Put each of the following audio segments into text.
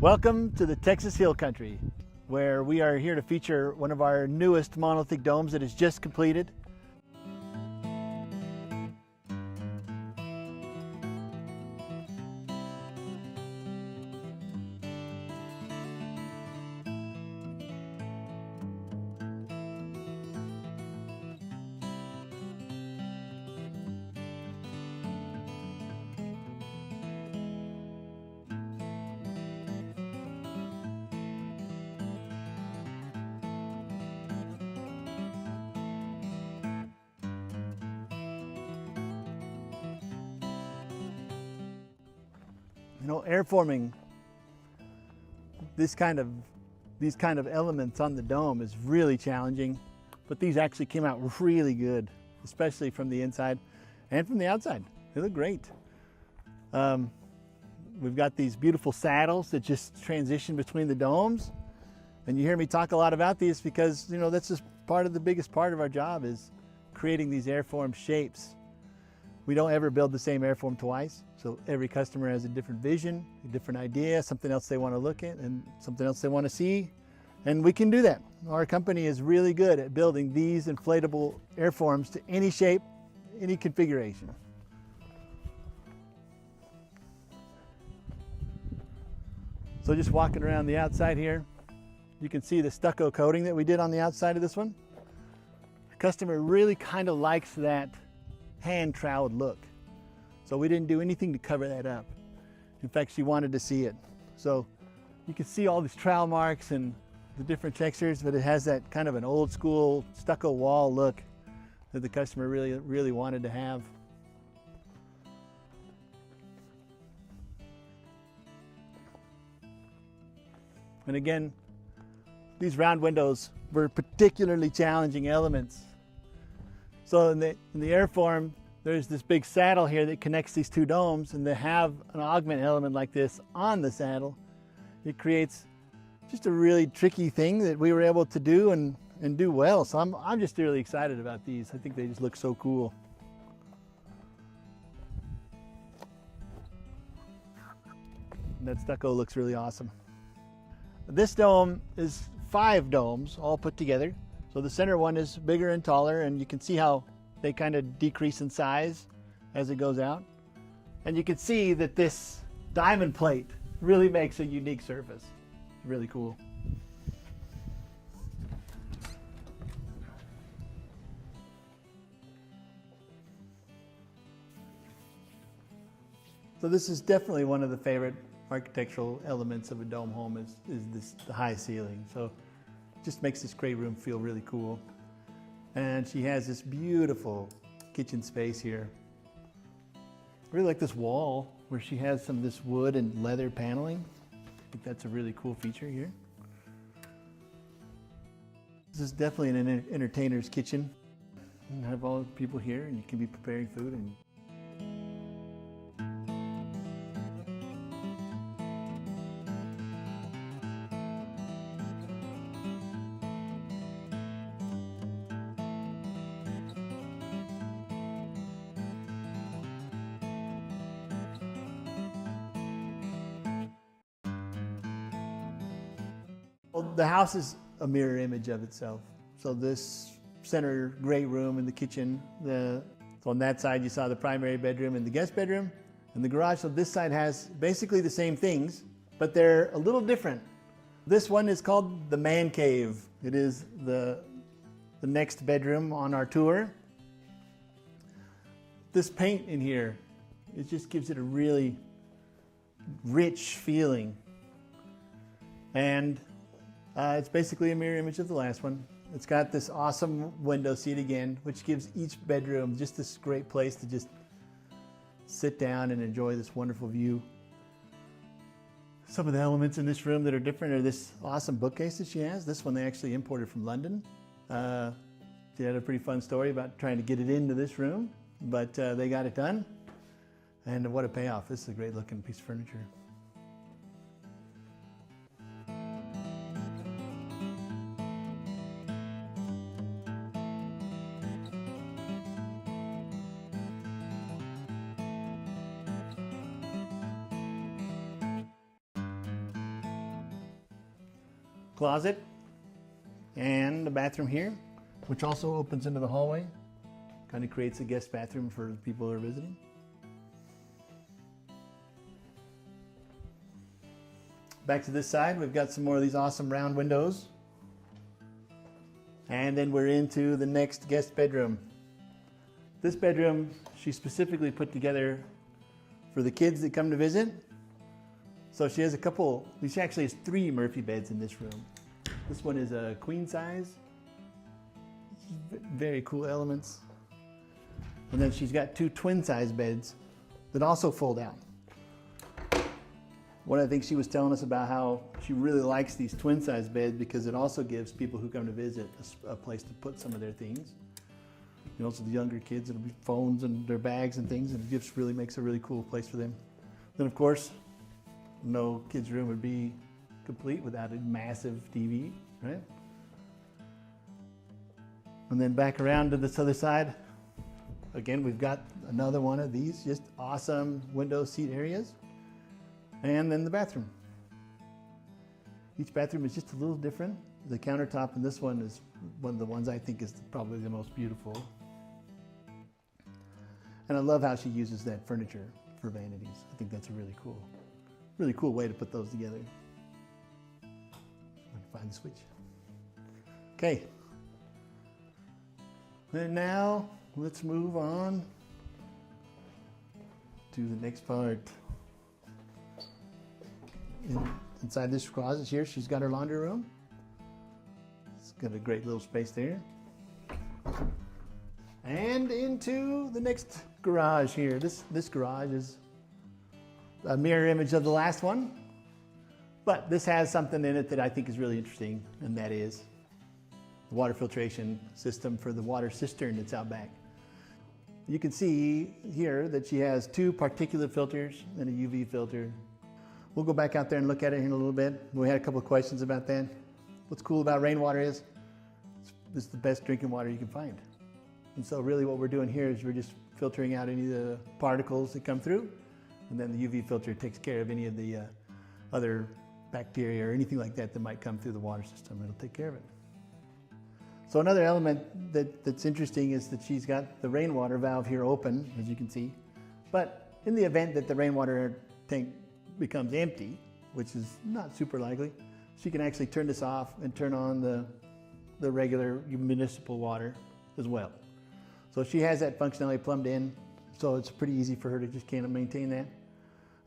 Welcome to the Texas Hill Country, where we are here to feature one of our newest monolithic domes that is just completed. You know, airforming these kind of elements on the dome is really challenging, but these actually came out really good, especially from the inside and from the outside. They look great. We've got these beautiful saddles that just transition between the domes, and you hear me talk a lot about these because, you know, that's just part of the biggest part of our job is creating these airform shapes. We don't ever build the same airform twice, so every customer has a different vision, a different idea, something else they want to look at and something else they want to see, and we can do that. Our company is really good at building these inflatable airforms to any shape, any configuration. So just walking around the outside here, you can see the stucco coating that we did on the outside of this one. The customer really kind of likes that hand troweled look. So we didn't do anything to cover that up. In fact, she wanted to see it. So you can see all these trowel marks and the different textures, but it has that kind of an old school stucco wall look that the customer really wanted to have. And again, these round windows were particularly challenging elements. So in the airform, there's this big saddle here that connects these two domes, and to have an augment element like this on the saddle, it creates just a really tricky thing that we were able to do and do well. So I'm just really excited about these. I think they just look so cool. And that stucco looks really awesome. This dome is 5 domes all put together. So the center one is bigger and taller, and you can see how they kind of decrease in size as it goes out. And you can see that this diamond plate really makes a unique surface. It's really cool. So this is definitely one of the favorite architectural elements of a dome home is the high ceiling. So just makes this great room feel really cool. And she has this beautiful kitchen space here. I really like this wall where she has some of this wood and leather paneling. I think that's a really cool feature here. This is definitely an entertainer's kitchen. You have all the people here and you can be preparing food. Well, the house is a mirror image of itself. So this center great room in the kitchen, so on that side you saw the primary bedroom and the guest bedroom, and the garage. So this side has basically the same things, but they're a little different. This one is called the man cave. It is the next bedroom on our tour. This paint in here, it just gives it a really rich feeling. And it's basically a mirror image of the last one. It's got this awesome window seat again, which gives each bedroom just this great place to just sit down and enjoy this wonderful view. Some of the elements in this room that are different are this awesome bookcase that she has. This one they actually imported from London. She had a pretty fun story about trying to get it into this room, but they got it done. And what a payoff. This is a great looking piece of furniture. closet and a bathroom here, which also opens into the hallway. Kind of creates a guest bathroom for the people who are visiting. Back to this side, we've got some more of these awesome round windows. And then we're into the next guest bedroom. This bedroom, she specifically put together for the kids that come to visit. So she has she actually has 3 Murphy beds in this room. This one is a queen size. Very cool elements. And then she's got 2 twin size beds that also fold out. One of the things she was telling us about how she really likes these twin size beds because it also gives people who come to visit a place to put some of their things. You know, so the younger kids, it'll be phones and their bags and things, and it just really makes a really cool place for them. Then of course, no kid's room would be complete without a massive TV, right? And then back around to this other side, again, we've got another one of these just awesome window seat areas. And then the bathroom. Each bathroom is just a little different. The countertop in this one is one of the ones I think is probably the most beautiful. And I love how she uses that furniture for vanities. I think that's a really cool way to put those together. Find the switch. Okay. And now let's move on to the next part. Inside this closet here, she's got her laundry room. It's got a great little space there. And into the next garage here. This garage is a mirror image of the last one, but this has something in it that I think is really interesting, and that is the water filtration system for the water cistern that's out back. You can see here that she has 2 particulate filters and a UV filter. We'll go back out there and look at it here in a little bit. We had a couple of questions about that. What's cool about rainwater is this is the best drinking water you can find. And so really what we're doing here is we're just filtering out any of the particles that come through, and then the UV filter takes care of any of the other bacteria or anything like that that might come through the water system. It'll take care of it. So another element that's interesting is that she's got the rainwater valve here open, as you can see. But in the event that the rainwater tank becomes empty, which is not super likely, she can actually turn this off and turn on the regular municipal water as well. So she has that functionality plumbed in, so it's pretty easy for her to just kind of maintain that.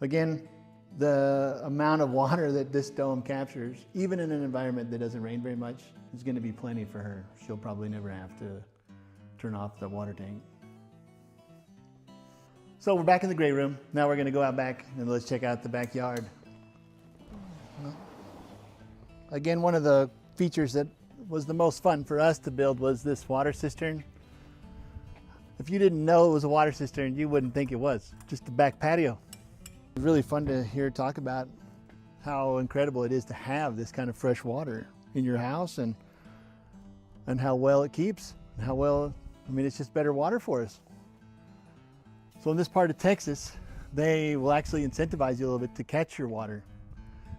Again, the amount of water that this dome captures, even in an environment that doesn't rain very much, is going to be plenty for her. She'll probably never have to turn off the water tank. So we're back in the gray room. Now we're going to go out back and let's check out the backyard. Again, one of the features that was the most fun for us to build was this water cistern. If you didn't know it was a water cistern, you wouldn't think it was. Just a back patio. It's really fun to hear talk about how incredible it is to have this kind of fresh water in your house, and how well it keeps, and how well, I mean, it's just better water for us. So in this part of Texas, they will actually incentivize you a little bit to catch your water.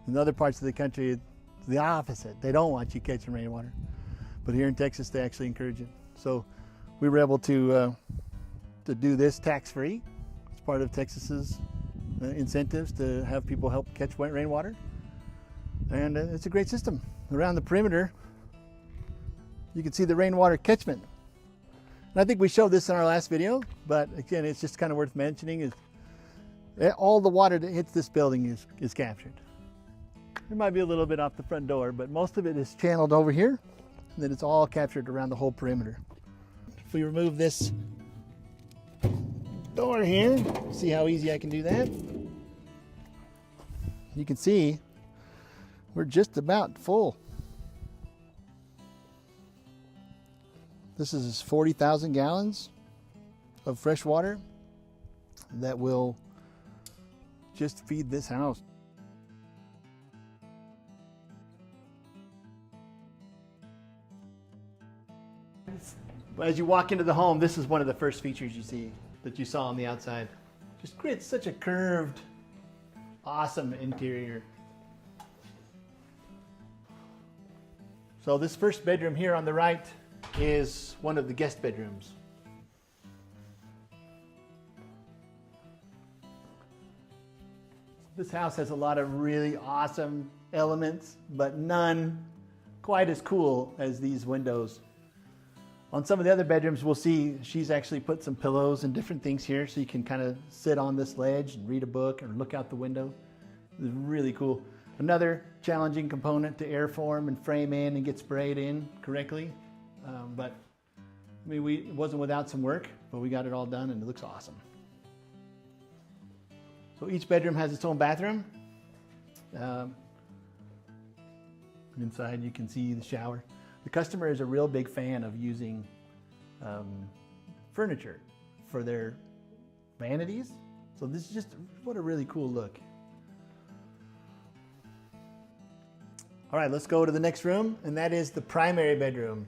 In other parts of the country, it's the opposite. They don't want you catching rainwater. But here in Texas, they actually encourage it. So we were able to do this tax-free. It's part of Texas's incentives to have people help catch rainwater. And it's a great system. Around the perimeter, you can see the rainwater catchment. And I think we showed this in our last video, but again, it's just kind of worth mentioning is all the water that hits this building is captured. There might be a little bit off the front door, but most of it is channeled over here, and then it's all captured around the whole perimeter. If we remove this door here, see how easy I can do that? You can see we're just about full. This is 40,000 gallons of fresh water that will just feed this house. As you walk into the home, this is one of the first features you see that you saw on the outside. Just creates such a curved, awesome interior. So this first bedroom here on the right is one of the guest bedrooms. This house has a lot of really awesome elements, but none quite as cool as these windows. On some of the other bedrooms, we'll see she's actually put some pillows and different things here so you can kind of sit on this ledge and read a book or look out the window. It's really cool. Another challenging component to airform and frame in and get sprayed in correctly. But I mean, it wasn't without some work, but we got it all done and it looks awesome. So each bedroom has its own bathroom. Inside you can see the shower. The customer is a real big fan of using furniture for their vanities. So this is just, what a really cool look. All right, let's go to the next room, and that is the primary bedroom.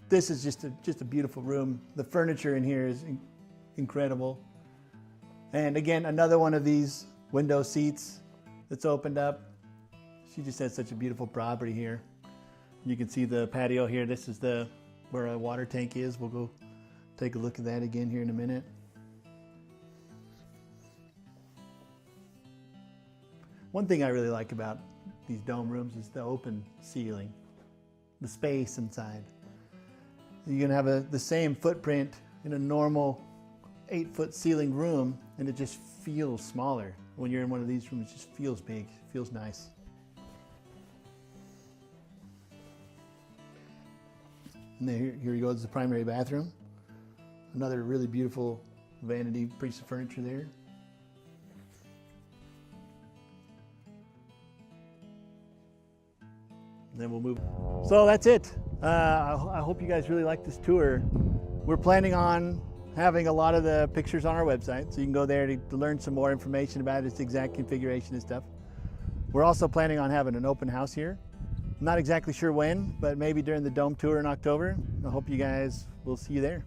This is just a beautiful room. The furniture in here is incredible. And again, another one of these window seats that's opened up. She just has such a beautiful property here. You can see the patio here. This is where a water tank is. We'll go take a look at that again here in a minute. One thing I really like about these dome rooms is the open ceiling, the space inside. You're gonna have the same footprint in a normal 8-foot ceiling room, and it just feels smaller. When you're in one of these rooms, it just feels big, feels nice. And here you go, it's the primary bathroom. Another really beautiful vanity piece of furniture there. And then we'll move. So that's it. I hope you guys really like this tour. We're planning on having a lot of the pictures on our website, so you can go there to learn some more information about its exact configuration and stuff. We're also planning on having an open house here. I'm not exactly sure when, but maybe during the dome tour in October. I hope you guys will see you there.